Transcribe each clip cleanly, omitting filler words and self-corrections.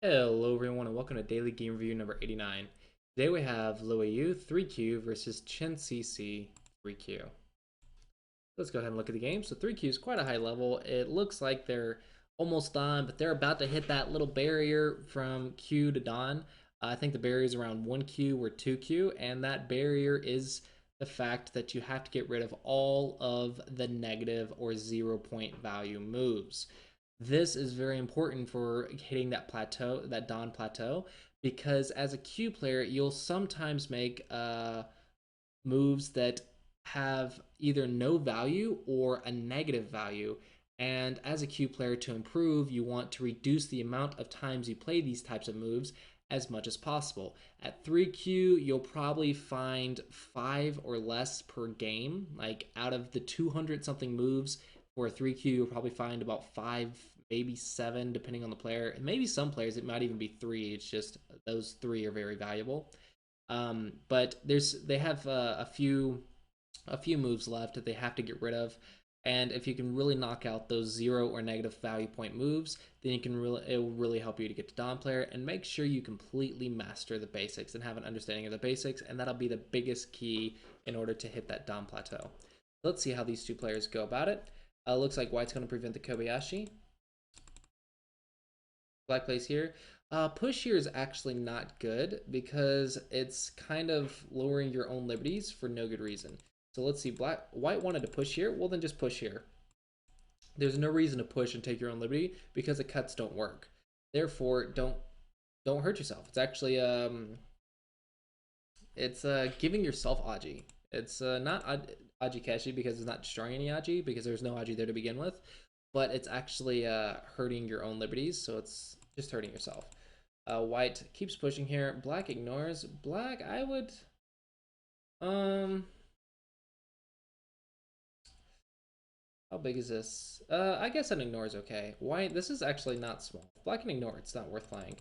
Hello everyone and welcome to Daily Game Review number 89. Today we have Loweyou 3Q versus Chencc 3Q. Let's go ahead and look at the game. So 3Q is quite a high level. It looks like they're almost done, but they're about to hit that little barrier from Q to Dawn. I think the barrier is around 1Q or 2Q, and that barrier is the fact that you have to get rid of all of the negative or 0 point value moves. This is very important for hitting that plateau, that Dawn plateau, because as a Q player, you'll sometimes make moves that have either no value or a negative value. And as a Q player, to improve, you want to reduce the amount of times you play these types of moves as much as possible. At 3Q, you'll probably find 5 or less per game. Like out of the 200 something moves for a 3Q, you'll probably find about 5, maybe 7, depending on the player. And maybe some players, it might even be 3. It's just those 3 are very valuable. But they have a few moves left that they have to get rid of. And if you can really knock out those 0 or negative value point moves, then it will really help you to get to Dawn player and make sure you completely master the basics and have an understanding of the basics, and that'll be the biggest key in order to hit that Dawn plateau. Let's see how these two players go about it. Looks like White's going to prevent the Kobayashi. Black plays here. Push here is actually not good because it's kind of lowering your own liberties for no good reason. So let's see, White wanted to push here. Well, then just push here. There's no reason to push and take your own liberty because the cuts don't work. Therefore, don't hurt yourself. It's actually it's giving yourself Aji. It's not Aji Keshi because it's not destroying any Aji because there's no Aji there to begin with, but it's actually hurting your own liberties, so it's just hurting yourself. White keeps pushing here. Black ignores. Black, I would um how big is this? I guess an ignore is okay. White, this is actually not small. Black can ignore. It's not worth playing.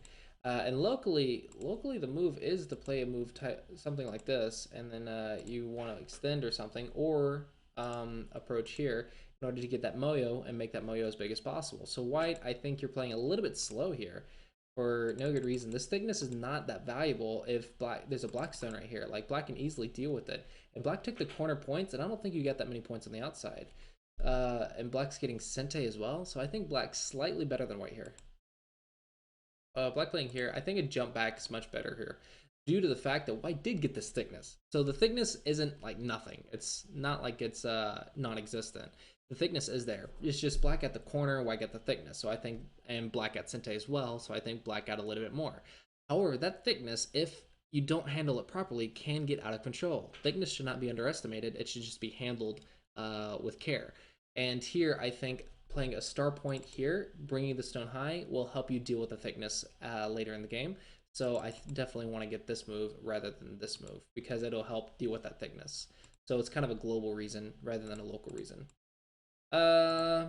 And locally, the move is to play a move type something like this, and then you want to extend or something, or approach here in order to get that moyo and make that moyo as big as possible. So white, I think you're playing a little bit slow here for no good reason. This thickness is not that valuable if there's a black stone right here. Like black can easily deal with it. And black took the corner points, and I don't think you get that many points on the outside. And black's getting Sente as well, so I think black's slightly better than white here. Black playing here, I think a jump back is much better here due to the fact that white did get this thickness. So the thickness isn't like nothing. It's not like it's non-existent. The thickness is there. It's just black at the corner, white at the thickness. So I think, and black at Sente as well. So I think black got a little bit more. However, that thickness, if you don't handle it properly, can get out of control. Thickness should not be underestimated. It should just be handled with care. And here, I think playing a star point here, bringing the stone high, will help you deal with the thickness later in the game. So I definitely want to get this move rather than this move because it'll help deal with that thickness. So it's kind of a global reason rather than a local reason. I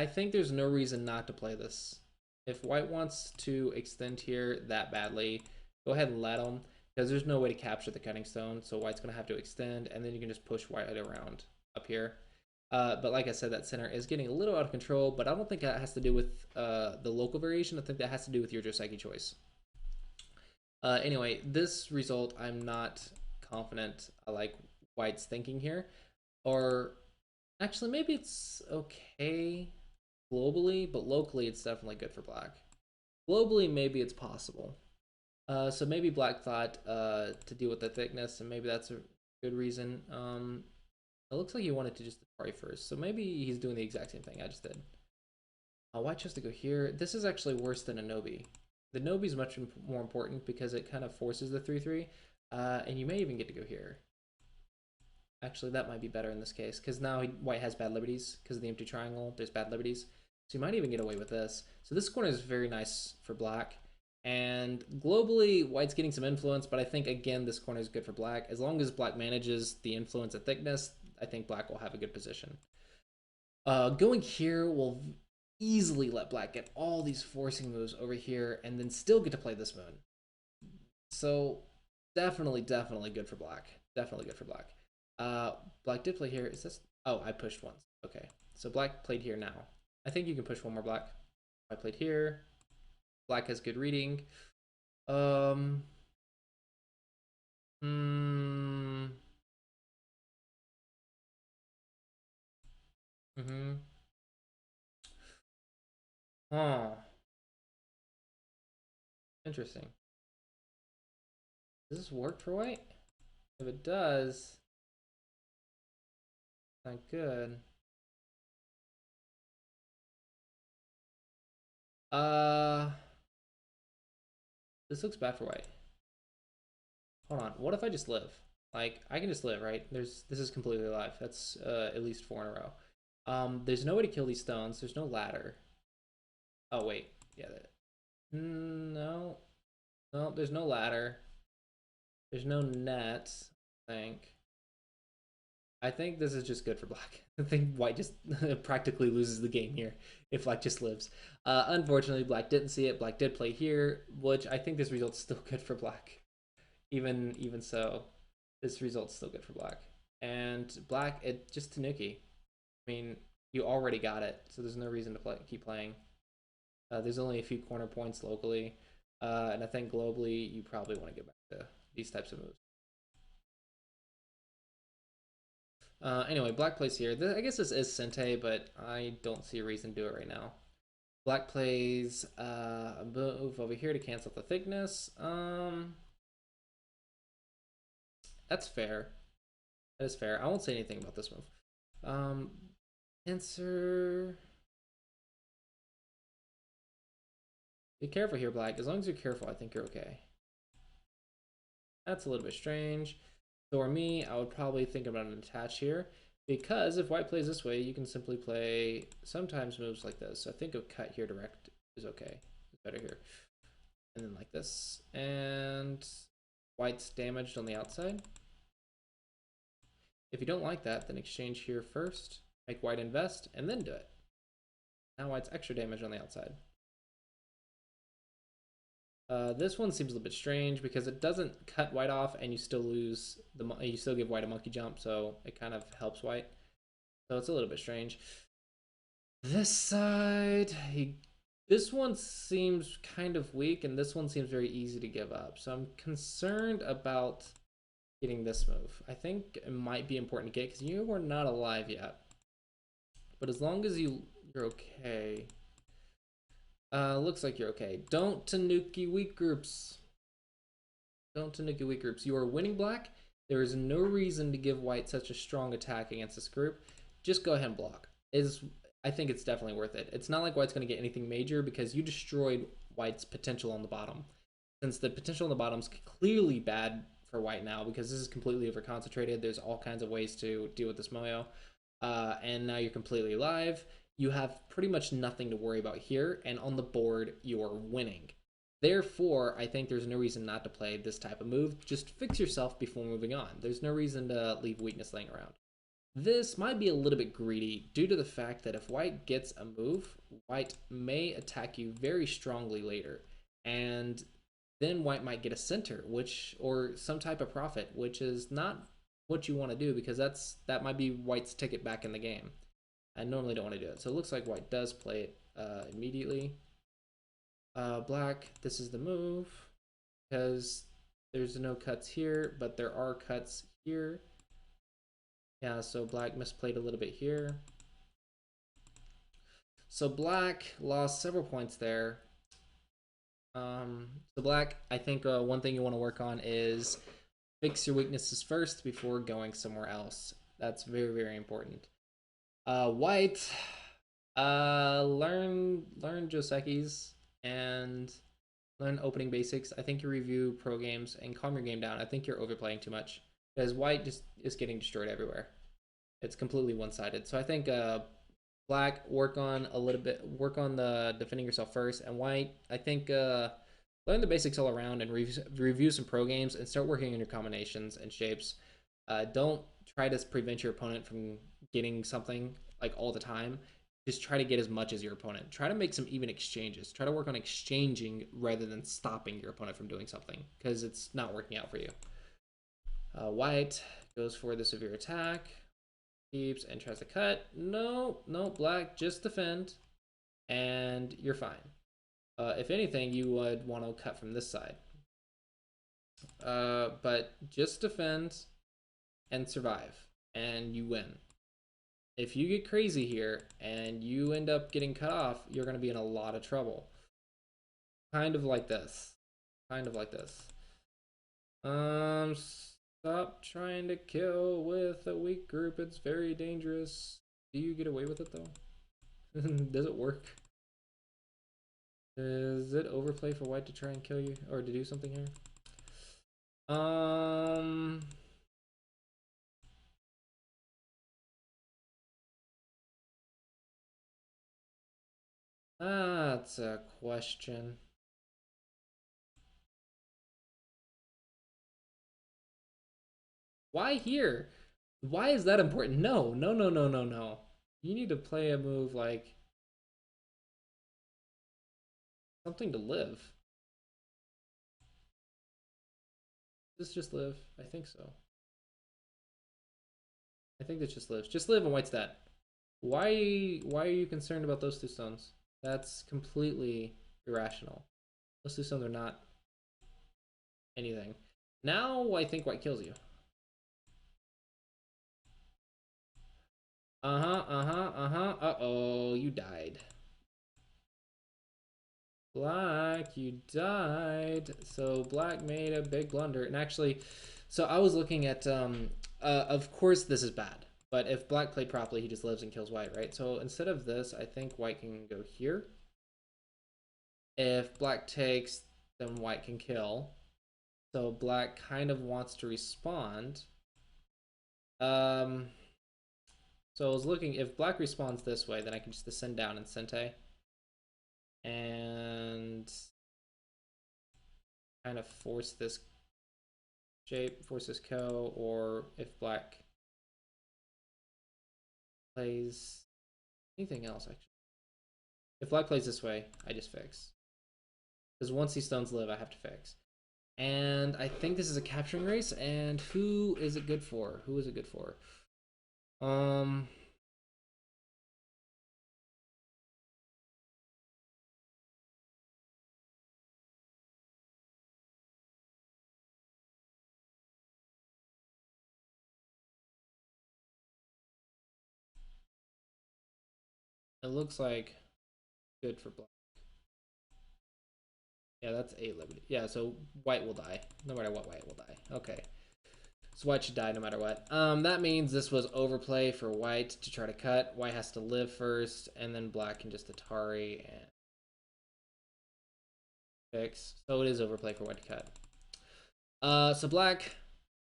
think there's no reason not to play this. If white wants to extend here that badly, go ahead and let him because there's no way to capture the cutting stone. So white's going to have to extend, and then you can just push white around up here. But like I said, that center is getting a little out of control, but I don't think that has to do with the local variation. I think that has to do with your Joseki choice. Anyway, this result, I'm not confident I like White's thinking here. Or actually, maybe it's okay globally, but locally, it's definitely good for Black. Globally, maybe it's possible. So maybe Black thought to deal with the thickness, and maybe that's a good reason. It looks like he wanted to just destroy first, so maybe he's doing the exact same thing I just did. White chose to go here. This is actually worse than a Nobi. The Nobi is much more important because it kind of forces the 3-3, and you may even get to go here. Actually, that might be better in this case because now White has bad liberties because of the empty triangle. There's bad liberties, so you might even get away with this. So this corner is very nice for Black. And globally, White's getting some influence, but I think, again, this corner is good for Black. As long as Black manages the influence at thickness, I think Black will have a good position. Going here will easily let Black get all these forcing moves over here and then still get to play this moon. So definitely good for Black. Definitely good for Black. Black did play here. Is this? Oh, I pushed once. Okay. So Black played here now. I think you can push one more Black. I played here. Black has good reading. Um. Hmm. Mm-hmm. Huh. Interesting. Does this work for white? If it does, not good. Uh, this looks bad for white. Hold on. What if I just live? Like, I can just live, right? This is completely alive. That's at least 4 in a row. There's no way to kill these stones. There's no ladder. Oh wait, yeah. No, no. There's no ladder. There's no nets. I think. I think this is just good for black. I think white just practically loses the game here if black just lives. Unfortunately, black didn't see it. Black did play here, which I think this result's still good for black. Even so, this result's still good for black. And black, it just Tanuki. I mean, you already got it, so there's no reason to keep playing. There's only a few corner points locally, and I think globally you probably want to get back to these types of moves. Anyway, black plays here. I guess this is Sente, but I don't see a reason to do it right now. Black plays a move over here to cancel the thickness. That's fair. That is fair. I won't say anything about this move. Answer. Be careful here, black. As long as you're careful, I think you're okay. That's a little bit strange. For me, I would probably think about an attach here. Because if white plays this way, you can simply play sometimes moves like this. So I think a cut here direct is okay. It's better here. And then like this. And white's damaged on the outside. If you don't like that, then exchange here first. Make white invest, and then do it. Now white's extra damage on the outside. This one seems a little bit strange because it doesn't cut white off, and you still lose you still give white a monkey jump, so it kind of helps white. So it's a little bit strange. This side, this one seems kind of weak, and this one seems very easy to give up. So I'm concerned about getting this move. I think it might be important to get because you are not alive yet. But as long as you're okay. Looks like you're okay. Don't Tanuki weak groups. Don't Tanuki weak groups. You are winning black. There is no reason to give white such a strong attack against this group. Just go ahead and block. I think it's definitely worth it. It's not like white's going to get anything major because you destroyed white's potential on the bottom. Since the potential on the bottom is clearly bad for white now because this is completely over concentrated. There's all kinds of ways to deal with this Moyo. And now you're completely alive. You have pretty much nothing to worry about here, and on the board, you're winning. Therefore, I think there's no reason not to play this type of move. Just fix yourself before moving on. There's no reason to leave weakness laying around. This might be a little bit greedy due to the fact that if white gets a move, white may attack you very strongly later. And then white might get a center, or some type of profit, which is not what you want to do because that might be white's ticket back in the game. I normally don't want to do it. So it looks like white does play it immediately. Black, this is the move because there's no cuts here, but there are cuts here. Yeah, so black misplayed a little bit here. So black lost several points there. So black, I think one thing you want to work on is fix your weaknesses first before going somewhere else. That's very, very important. White, learn Josecki's and learn opening basics. I think you review pro games and calm your game down. I think you're overplaying too much because white just is getting destroyed everywhere. It's completely one-sided. So I think black, work on the defending yourself first, and white, I think learn the basics all around and review some pro games and start working on your combinations and shapes. Don't try to prevent your opponent from getting something like all the time. Just try to get as much as your opponent. Try to make some even exchanges. Try to work on exchanging rather than stopping your opponent from doing something because it's not working out for you. White goes for the severe attack, keeps and tries to cut. No, black, just defend. and you're fine. If anything, you would want to cut from this side. But just defend and survive, and you win. If you get crazy here and you end up getting cut off, you're going to be in a lot of trouble. Kind of like this. Kind of like this. Stop trying to kill with a weak group. It's very dangerous. Do you get away with it though? Does it work? Is it overplay for white to try and kill you or to do something here? That's a question. Why here? Why is that important? No, no, no, no, no, no. You need to play a move like something to live. This just live? I think so. I think this just lives. Just live and white's dead. Why are you concerned about those two stones? That's completely irrational. Those two stones are not anything. Now I think white kills you. Uh-oh, you died. Black, you died. So black made a big blunder. And actually, so I was looking at, of course this is bad. But if black played properly, he just lives and kills white, right? So instead of this, I think white can go here. If black takes, then white can kill. So black kind of wants to respond. So I was looking, if black responds this way, then I can just ascend down and Sente. And kind of force this shape, force this ko, or if black plays anything else, actually. If black plays this way, I just fix. Because once these stones live, I have to fix. And I think this is a capturing race, and who is it good for? Who is it good for? It looks like good for black. Yeah, that's 8 liberty. Yeah, so white will die. No matter what, white will die. Okay. So white should die no matter what. That means this was overplay for white to try to cut. White has to live first, and then black can just Atari and fix. So it is overplay for white to cut. So black,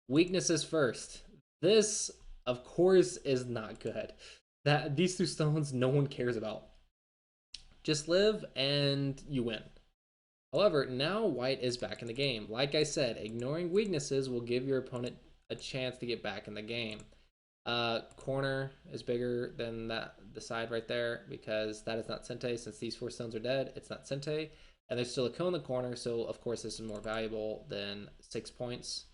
weaknesses first. This, of course, is not good. These two stones no one cares about. Just live and you win. However, now white is back in the game. Like I said, ignoring weaknesses will give your opponent a chance to get back in the game. Corner is bigger than the side right there because that is not Sente. Since these 4 stones are dead, it's not Sente. And there's still a ko in the corner, so of course this is more valuable than 6 points.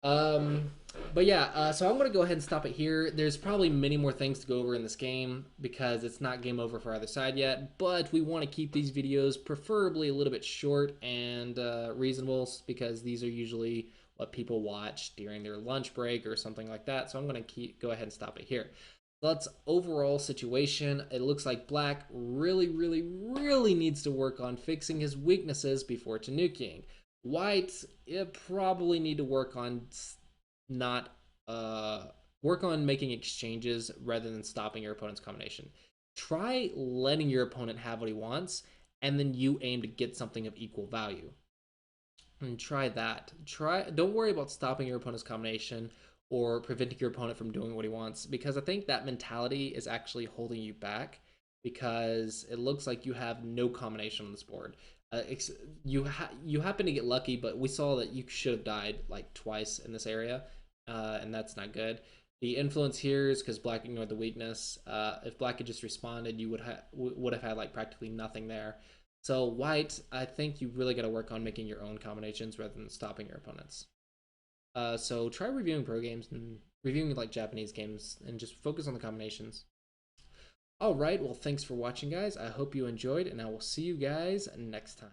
But yeah, so I'm going to go ahead and stop it here. There's probably many more things to go over in this game because it's not game over for either side yet, but we want to keep these videos preferably a little bit short and reasonable because these are usually what people watch during their lunch break or something like that. So I'm going to go ahead and stop it here. Let's overall situation. It looks like black really, really, really needs to work on fixing his weaknesses before Tanukiing. White, you probably need to work on not work on making exchanges rather than stopping your opponent's combination. Try letting your opponent have what he wants, and then you aim to get something of equal value. And try that. Don't worry about stopping your opponent's combination or preventing your opponent from doing what he wants, because I think that mentality is actually holding you back because it looks like you have no combination on this board. You happen to get lucky, but we saw that you should have died like twice in this area, and that's not good. The influence here is because black ignored the weakness. If black had just responded, you would have had like practically nothing there. So white, I think you really got to work on making your own combinations rather than stopping your opponents. So try reviewing pro games and reviewing like Japanese games and just focus on the combinations. All right, well, thanks for watching, guys. I hope you enjoyed, and I will see you guys next time.